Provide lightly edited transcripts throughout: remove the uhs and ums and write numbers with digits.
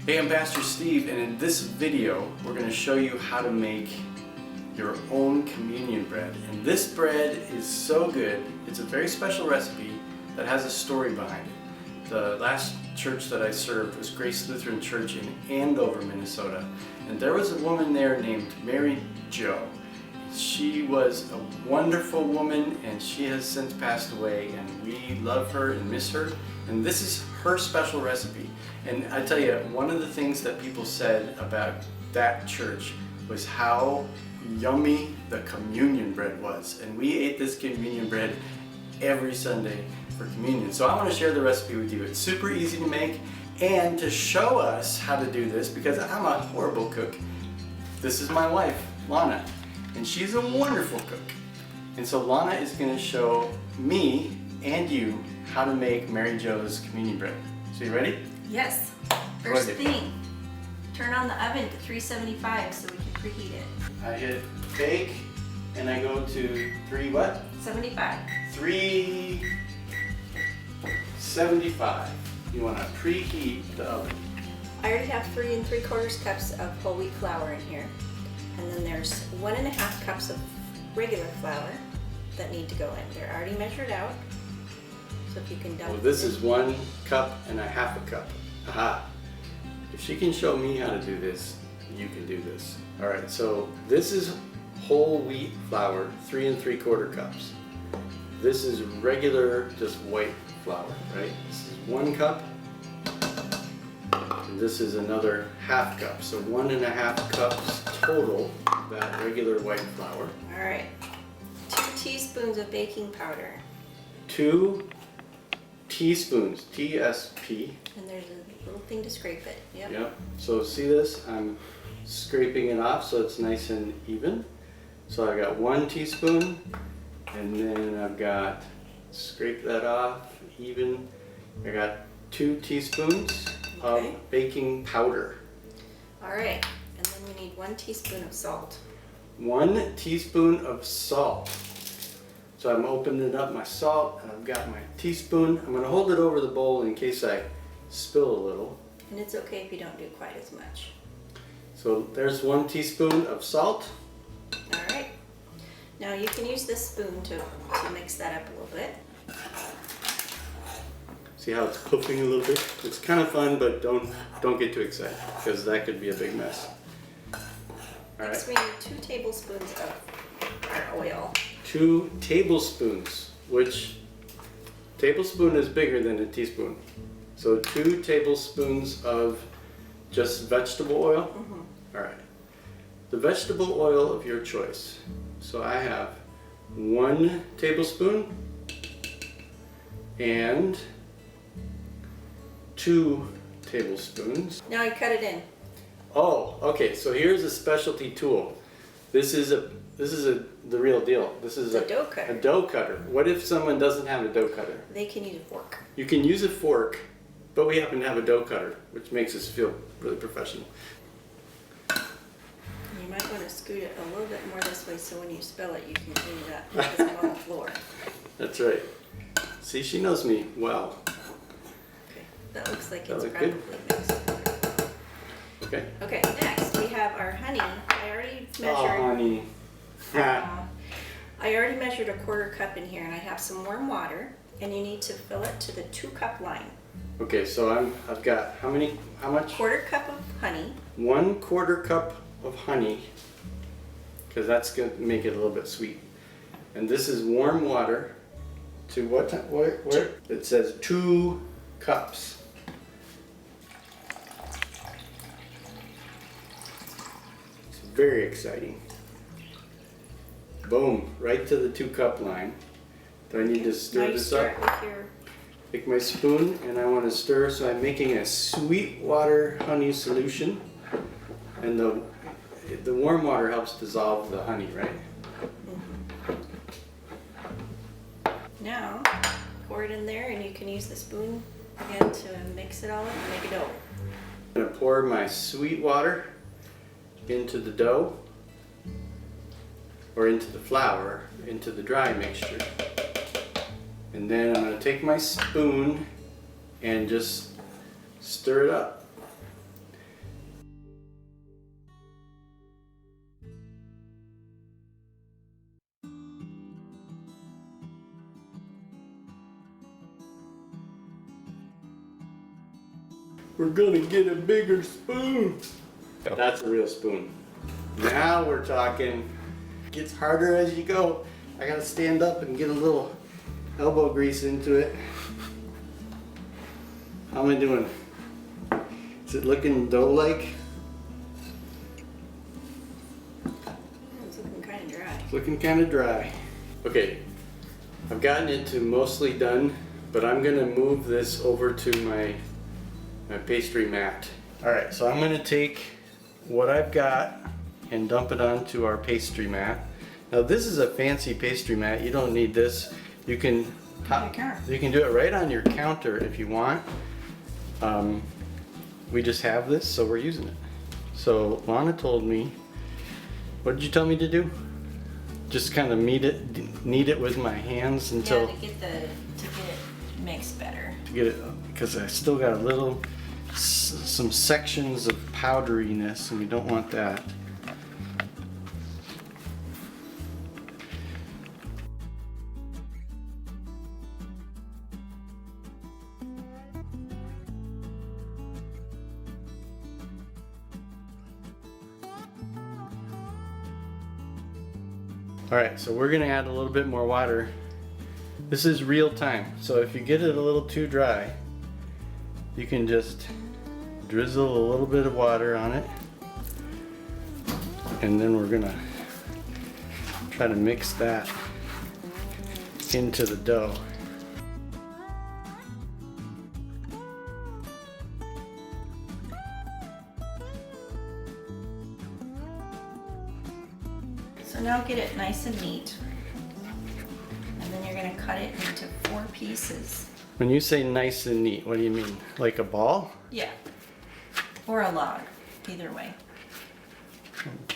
Hey, I'm Pastor Steve, and in this video we're going to show you how to make your own communion bread. And this bread is so good. It's a very special recipe that has a story behind it. The last church that I served was Grace Lutheran Church in Andover, Minnesota, and there was a woman there named Mary Jo. She was a wonderful woman, and she has since passed away, and we love her and miss her. And this is her special recipe. And I tell you, one of the things that people said about that church was how yummy the communion bread was. And we ate this communion bread every Sunday for communion. So I want to share the recipe with you. It's super easy to make, and to show us how to do this, because I'm a horrible cook, this is my wife, Lana. And she's a wonderful cook. And so Lana is going to show me and you how to make Mary Jo's communion bread. So you ready? Yes. First thing, turn on the oven to 375 so we can preheat it. I hit bake and I go to 75. 375. You want to preheat the oven. I already have 3 3/4 cups of whole wheat flour in here. And then there's 1.5 cups of regular flour that need to go in. They're already measured out. So if you can dump this is 1 cup and a half a cup. Aha! If she can show me how to do this, you can do this. Alright, so this is whole wheat flour, 3 3/4 cups. This is regular, just white flour, right? This is 1 cup. And this is another half cup. So 1.5 cups total of that regular white flour. Alright. 2 teaspoons of baking powder. 2 teaspoons, TSP. And there's a little thing to scrape it. Yep. So see this? I'm scraping it off so it's nice and even. So I got 1 teaspoon, and then I've got, scrape that off even. I got 2 teaspoons of baking powder. Alright, and then we need 1 teaspoon of salt. 1 teaspoon of salt. So I'm opening up my salt, and I've got my teaspoon. I'm going to hold it over the bowl in case I spill a little. And it's okay if you don't do quite as much. So there's 1 teaspoon of salt. Alright. Now you can use this spoon to mix that up a little bit. See how it's puffing a little bit? It's kind of fun, but don't get too excited, because that could be a big mess. All Next right. we need 2 tablespoons of our oil. 2 tablespoons, which tablespoon is bigger than a teaspoon. So 2 tablespoons of just vegetable oil. All right. The vegetable oil of your choice. So I have 1 tablespoon and 2 tablespoons. Now I cut it in. Oh, okay. So here's a specialty tool. This is the real deal. This is a dough cutter. A dough cutter. What if someone doesn't have a dough cutter? They can use a fork. You can use a fork, but we happen to have a dough cutter, which makes us feel really professional. You might want to scoot it a little bit more this way so when you spill it you can clean it up. It doesn't go on the floor. That's right. See, she knows me well. Okay, that looks like it's look probably good? mixed. Okay. Okay, next we have our honey. I already measured. Oh, honey. I already measured a 1/4 cup in here, and I have some warm water, and you need to fill it to the 2 cup line. Okay, so I've got how much? 1/4 cup of honey. 1/4 cup of honey, because that's going to make it a little bit sweet. And this is warm water to what? Where? It says 2 cups. It's very exciting. Boom, right to the 2 cup line. Do I need to stir this up? With your Take my spoon and I want to stir, so I'm making a sweet water honey solution, and the warm water helps dissolve the honey, right? Now pour it in there, and you can use the spoon again to mix it all up and make a dough. I'm going to pour my sweet water into the dough, or into the flour, into the dry mixture. And then I'm going to take my spoon and just stir it up. We're gonna get a bigger spoon. That's a real spoon. Now we're talking. Gets harder as you go. I gotta stand up and get a little elbow grease into it. How am I doing? Is it looking dough-like? It's looking kind of dry. It's looking kind of dry. Okay, I've gotten it to mostly done, but I'm gonna move this over to my pastry mat. All right, so I'm gonna take what I've got and dump it onto our pastry mat. Now this is a fancy pastry mat. You don't need this. You can do it right on your counter if you want. We just have this, so we're using it. So Lana told me, what did you tell me to do? Just kind of knead it with my hands until to get it mixed better. to get it, because I still got a little some sections of powderiness, and we don't want that. All right, so we're gonna add a little bit more water. This is real time, so if you get it a little too dry, you can just drizzle a little bit of water on it, and then we're gonna try to mix that into the dough. So now get it nice and neat. And then you're going to cut it into 4 pieces. When you say nice and neat, what do you mean? Like a ball? Yeah. Or a log, either way.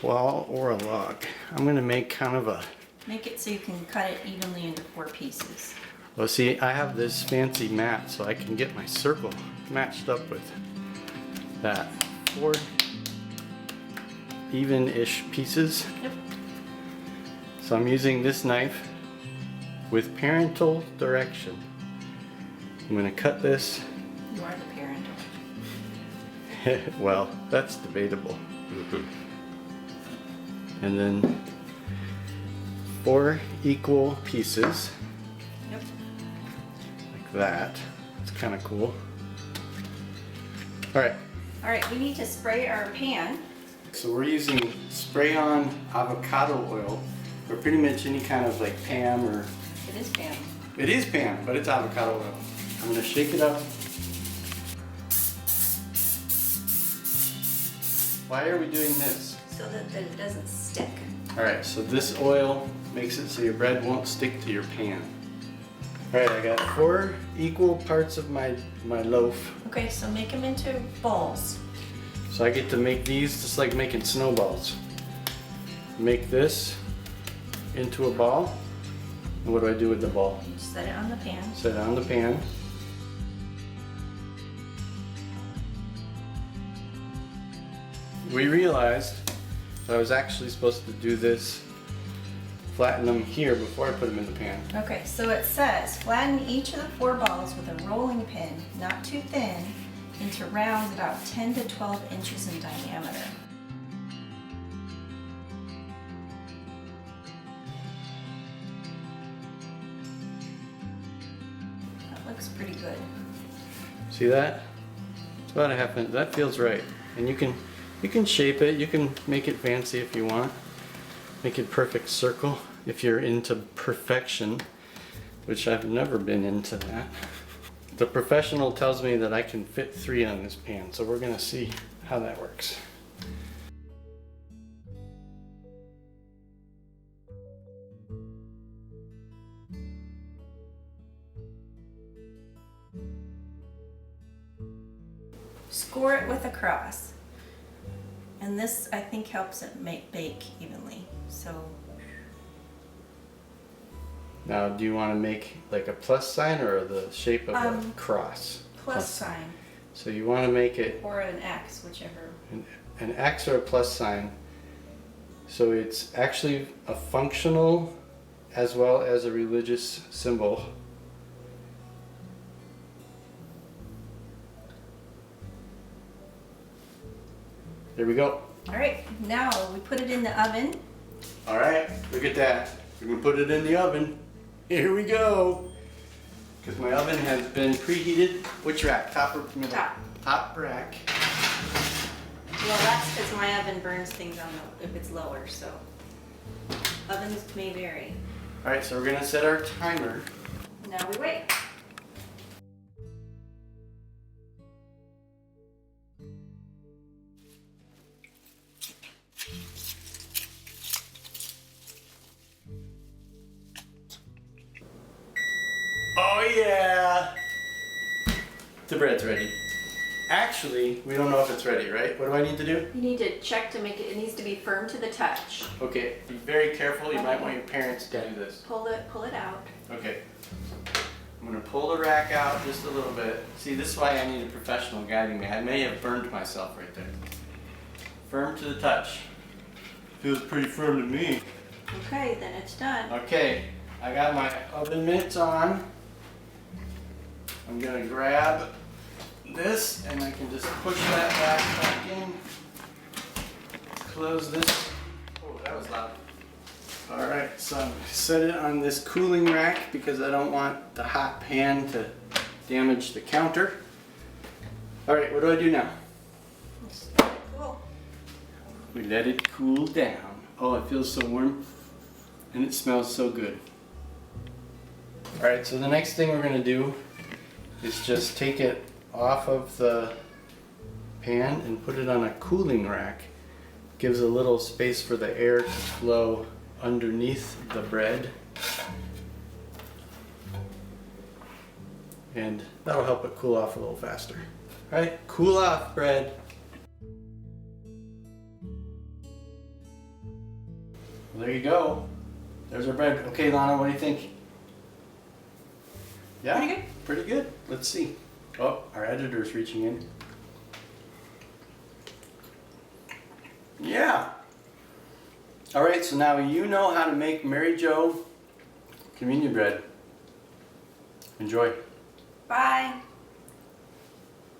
Ball or a log. I'm gonna make kind of a... Make it so you can cut it evenly into 4 pieces. Well, see, I have this fancy mat, so I can get my circle matched up with that. 4 even-ish pieces. Yep. So I'm using this knife with parental direction. I'm gonna cut this. You are the parental. Well, that's debatable. And then 4 equal pieces. Yep. Like that. It's kind of cool. All right. All right, we need to spray our pan. So we're using spray-on avocado oil, or pretty much any kind of like Pam or... It is pan. It is Pam, but it's avocado oil. I'm gonna shake it up. Why are we doing this? So that it doesn't stick. All right, so this oil makes it so your bread won't stick to your pan. All right, I got 4 equal parts of my loaf. Okay, so make them into balls. So I get to make these just like making snowballs. Make this into a ball. And what do I do with the ball? You set it on the pan. Set it on the pan. We realized that I was actually supposed to do this, flatten them here before I put them in the pan. Okay, so it says flatten each of the 4 balls with a rolling pin, not too thin, into rounds about 10 to 12 inches in diameter. That looks pretty good. See that? It's about a ½ inch. That feels right. And you can shape it. You can make it fancy if you want. Make it perfect circle if you're into perfection, which I've never been into that. The professional tells me that I can fit 3 on this pan, so we're gonna see how that works. Score it with a cross. And this, I think, helps it bake evenly. So Now, do you want to make like a plus sign or the shape of a cross? plus sign So you want to make it or an X, whichever. an X or a plus sign. So it's actually a functional as well as a religious symbol. There we go. All right, now we put it in the oven. All right, look at that. We're gonna put it in the oven. Here we go. Because my oven has been preheated. Which rack? Top or middle? Top. Top rack. Well, that's because my oven burns things on if it's lower, so ovens may vary. All right, so we're gonna set our timer. Now we wait. Oh yeah! The bread's ready. Actually, we don't know if it's ready, right? What do I need to do? You need to check to make it, it needs to be firm to the touch. Okay, be very careful. You might want your parents to do this. Pull it out. Okay. I'm gonna pull the rack out just a little bit. See, this is why I need a professional guiding me. I may have burned myself right there. Firm to the touch. Feels pretty firm to me. Okay, then it's done. Okay, I got my oven mitts on. I'm gonna grab this and I can just push that back in. Close this. Oh, that was loud. Alright, so I'm gonna set it on this cooling rack because I don't want the hot pan to damage the counter. Alright, what do I do now? Cool. We let it cool down. Oh, it feels so warm and it smells so good. Alright, so the next thing we're going to do is just take it off of the pan and put it on a cooling rack. Gives a little space for the air to flow underneath the bread. And that'll help it cool off a little faster. Alright, cool off bread. Well, there you go. There's our bread. Okay, Lana, what do you think? Yeah? Pretty good. Pretty good. Let's see. Oh, our editor's reaching in. Yeah. All right, so now you know how to make Mary Jo communion bread. Enjoy. Bye.